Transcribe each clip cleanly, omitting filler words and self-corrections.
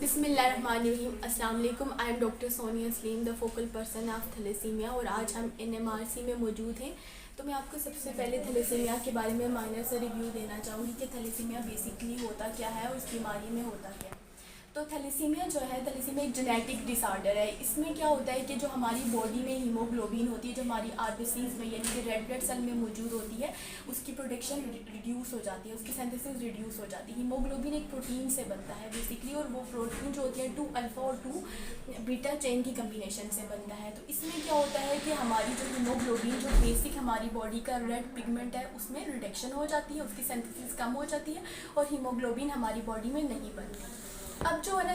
बिस्मिल्लाहिर्रहमानिर्रहीम। अस्सलाम वालेकुम। I am doctor Sonia Salim, the focal person of thalassaemia, और आज हम NMRC में मौजूद हैं। तो मैं आपको सबसे पहले थैलेसीमिया के बारे में माइनर सा रिव्यू देना चाहूँगी कि थैलेसीमिया बेसिकली होता क्या है और इस बीमारी में होता क्या है। तो थैलेसीमिया जो है, थैलेसीमिया एक जेनेटिक डिसऑर्डर है। इसमें क्या होता है कि जो हमारी बॉडी में हीमोग्लोबिन होती है, जो हमारी RBCs में यानी कि रेड ब्लड सेल में मौजूद होती है, उसकी प्रोडक्शन रिड्यूस हो जाती है, उसकी सिंथेसिस रिड्यूस हो जाती है। हीमोग्लोबिन एक प्रोटीन से बनता है बेसिकली, और वो प्रोटीन जो होती है 2 अल्फा और 2 बीटा चेन की कम्बिनेशन से बनता है। तो इसमें क्या होता है कि हमारी जो हीमोग्लोबिन, जो बेसिक हमारी बॉडी का रेड पिगमेंट है, उसमें रिडक्शन हो जाती है, उसकी सिंथेसिस कम हो जाती है और हीमोग्लोबिन हमारी बॉडी में नहीं बनती। अब जो है ना,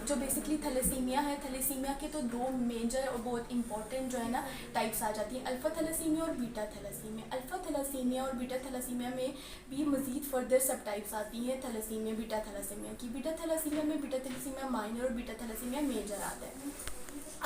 जो बेसिकली थैलेसीमिया है, थैलेसीमिया के तो 2 मेजर और बहुत इंपॉर्टेंट जो है ना टाइप्स आ जाती हैं, अल्फ़ा थैलेसीमिया और बीटा थैलेसीमिया। अल्फ़ा थैलेसीमिया और बीटा थैलेसीमिया में भी मज़ीद फर्दर सब टाइप्स आती हैं थैलेसीमिया, बीटा थैलेसीमिया की। बीटा थैलेसीमिया में बीटा थैलेसीमिया माइनर और बीटा थैलेसीमिया मेजर आता है।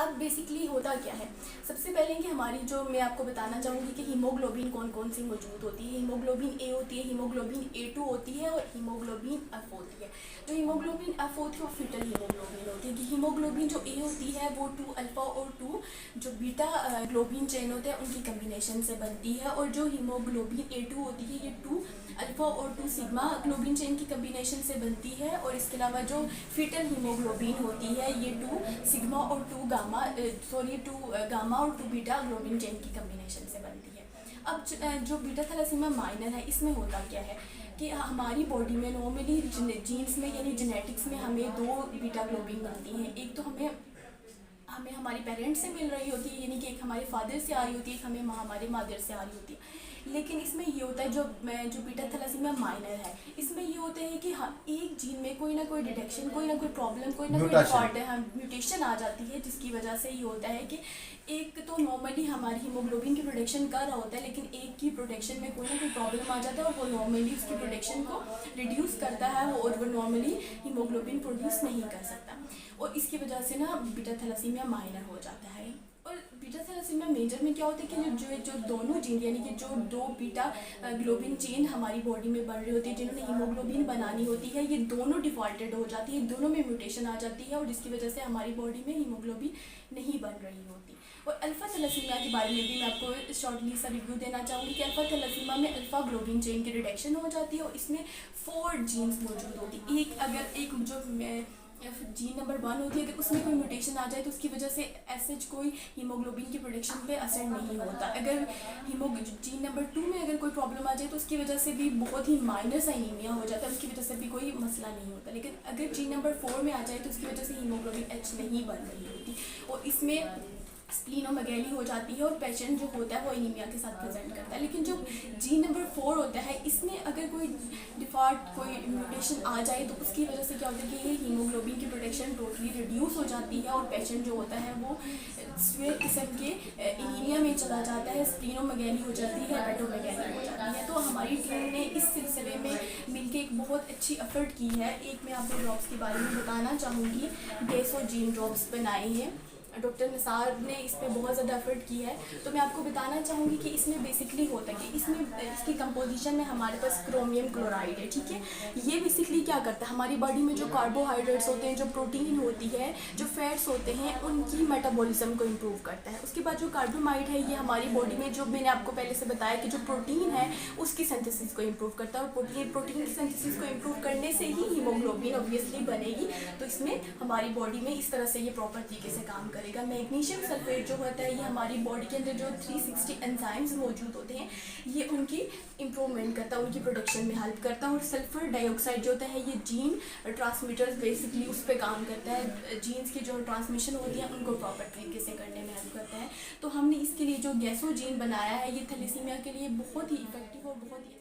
अब बेसिकली होता क्या है, सबसे पहले कि हमारी जो मैं आपको बताना चाहूँगी कि हीमोग्लोबिन कौन कौन सी मौजूद होती है। हीमोग्लोबिन ए होती है, हीमोग्लोबिन A2 होती है और हीमोग्लोबिन F होती है। जो हीमोग्लोबिन F होती है वो फीटल हीमोग्लोबिन होती है। कि हीमोग्लोबिन जो ए होती है वो 2 अल्फा और 2 जो बीटा ग्लोबिन चेन होते हैं उनकी कम्बिनेशन से बनती है, और जो हीमोग्लोबिन A2 होती है ये 2 अल्फा और 2 सिग्मा ग्लोबिन चेन की कम्बिनेशन से बनती है। और इसके अलावा जो फीटल हीमोग्लोबिन होती है ये 2 सिग्मा और 2 गामा 2 गामा और 2 बीटा ग्लोबिन चेन की कम्बिनेशन से बनती है। अब जो बीटा थैलेसीमिया माइनर है, इसमें होता क्या है कि हमारी बॉडी में नॉर्मली जीन्स में यानी जेनेटिक्स में हमें 2 बीटा ग्लोबिन बनती हैं। एक तो हमें हमारे पेरेंट्स से मिल रही होती है, यानी कि एक हमारे फादर से आ रही होती है, एक हमें हमारे मदर से आ रही होती है। लेकिन इसमें ये होता है जो बीटा थैलेसीमिया माइनर है, इसमें ये होता है कि हाँ, एक जीन में कोई ना कोई डिटेक्शन, कोई ना कोई प्रॉब्लम, कोई ना कोई डिफॉल्ट है, म्यूटेशन आ जाती है, जिसकी वजह से ये होता है कि एक तो नॉर्मली हमारी हीमोग्लोबिन की प्रोडक्शन कर रहा होता है, लेकिन एक की प्रोडक्शन में कोई ना कोई प्रॉब्लम आ जाता है और वो नॉर्मली उसकी प्रोडक्शन को रिड्यूस करता है, और वो नॉर्मली हीमोग्लोबिन प्रोड्यूस नहीं कर सकता, और इसकी वजह से ना बीटा थैलेसीमिया माइनर हो जाता है। और बीटा थैलेसीमिया मेजर में क्या होता है कि जो दोनों जीन यानी कि जो 2 बीटा ग्लोबिन चेन हमारी बॉडी में बन रही होती है, जिन्होंने हीमोग्लोबिन बनानी होती है, ये दोनों डिफॉल्टेड हो जाती है, दोनों में म्यूटेशन आ जाती है, और जिसकी वजह से हमारी बॉडी में हीमोग्लोबिन नहीं बन रही होती। और अल्फ़ा थैलेसीमिया के बारे में भी मैं आपको शॉर्टली सा रिव्यू देना चाहूँगी कि अल्फ़ा थैलेसीमिया में अल्फ़ा ग्लोबिन चेन की रिडक्शन हो जाती है, और इसमें 4 जीन्स मौजूद होती है। एक जो जीन नंबर 1 होती है, अगर उसमें कोई म्यूटेशन आ जाए तो उसकी वजह से एसएच कोई हीमोग्लोबिन की प्रोडक्शन पे असर नहीं होता। अगर जीन नंबर 2 में अगर कोई प्रॉब्लम आ जाए तो उसकी वजह से भी बहुत ही माइनर सा एनीमिया हो जाता है, उसकी वजह से भी कोई मसला नहीं होता। लेकिन अगर जीन नंबर 4 में आ जाए तो उसकी वजह से हीमोग्लोबिन H नहीं बन रही होती, और इसमें स्प्लीनोमेगैली हो जाती है, और पेशेंट जो होता है वो एनीमिया के साथ प्रेजेंट करता है। लेकिन जो जीन नंबर 4 होता है, इसमें अगर कोई डिफॉल्ट कोई म्यूटेशन आ जाए तो उसकी वजह से क्या होता है कि ये हीमोग्लोबिन की प्रोडक्शन टोटली रिड्यूस हो जाती है, और पेशेंट जो होता है वो स्वेयर किस्म के एनीमिया में चला जाता है, स्प्लीनोमेगैली हो जाती है, हेपेटोमेगैली हो जाती है। तो हमारी टीम ने इस सिलसिले में मिलकर एक बहुत अच्छी एफर्ट की है। एक मैं आपको ड्रॉप्स के बारे में बताना चाहूँगी, 150 जीन ड्रॉप्स बनाए हैं, डॉक्टर निसार ने इस पर बहुत ज़्यादा एफर्ट की है। तो मैं आपको बताना चाहूँगी कि इसमें बेसिकली होता है कि इसमें इसकी कंपोजिशन में हमारे पास क्रोमियम क्लोराइड है, ठीक है। ये बेसिकली क्या करता है, हमारी बॉडी में जो कार्बोहाइड्रेट्स होते हैं, जो प्रोटीन होती है, जो फैट्स होते हैं, उनकी मेटाबॉलिज्म को इम्प्रूव करता है। उसके बाद जो कार्बोहाइड्रेट है, ये हमारी बॉडी में जो मैंने आपको पहले से बताया कि जो प्रोटीन है उसकी सिंथेसिस को इम्प्रूव करता है, और प्रोटीन की सिंथेसिस को इम्प्रूव करने से ही हीमोग्लोबिन ऑब्वियसली बनेगी। तो इसमें हमारी बॉडी में इस तरह से ये प्रॉपर तरीके से काम करेगा। मैग्नीशियम सल्फेट जो होता है, ये हमारी बॉडी के अंदर जो 360 एंजाइम्स मौजूद होते हैं, ये उनकी इम्प्रूवमेंट करता है, उनकी प्रोडक्शन में हेल्प करता है। और सल्फर डाइऑक्साइड जो होता है, ये जीन ट्रांसमीटर्स बेसिकली उस पर काम करता है, जीन्स की जो ट्रांसमिशन होती है उनको प्रॉपर तरीके से करने में हेल्प करता है। तो हमने इसके लिए जो गैसो जीन बनाया है, ये थैलेसीमिया के लिए बहुत ही इफेक्टिव और बहुत ही